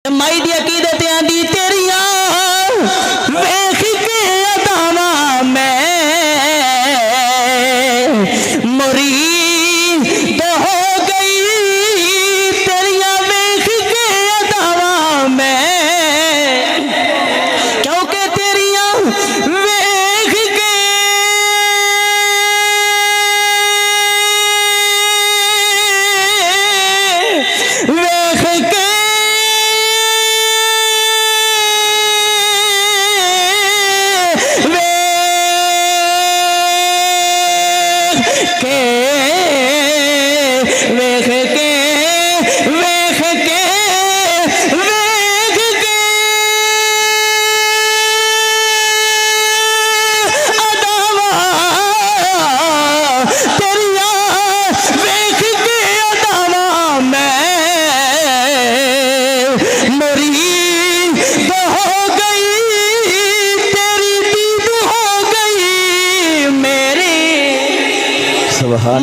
माई दी अकीदत आंदी तेरिया वेख के अदावा मैं मुरीद हो गई, तेरिया वेख के अदावा मैं, क्योंकि तेरिया वेख के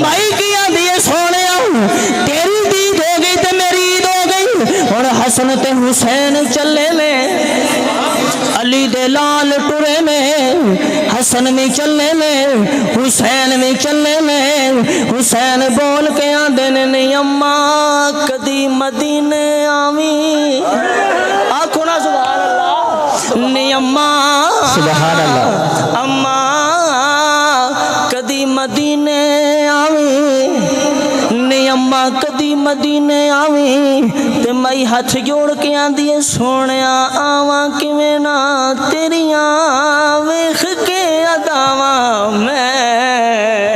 माई की आंदी सोने तेरी दीद हो गई तो मेरी ईद हो गई। और हसन ते हुसैन चले में अली दे लाल टुरे में, हसन में चलने में हुसैन में चलने में। हुसैन बोल के आंदे ने नहीं अम्मा कदी मदीने आवी, आखो ना सुभान अल्लाह। नहीं अम्मा सुभान अल्लाह, अम्मा कदी मदीने आवी, नहीं अम्मा कदी मदीने आवी। ते मई हथ जोड़ के आंदी है सोने आवा किवें ना तेरिया वेख के अदावा मैं।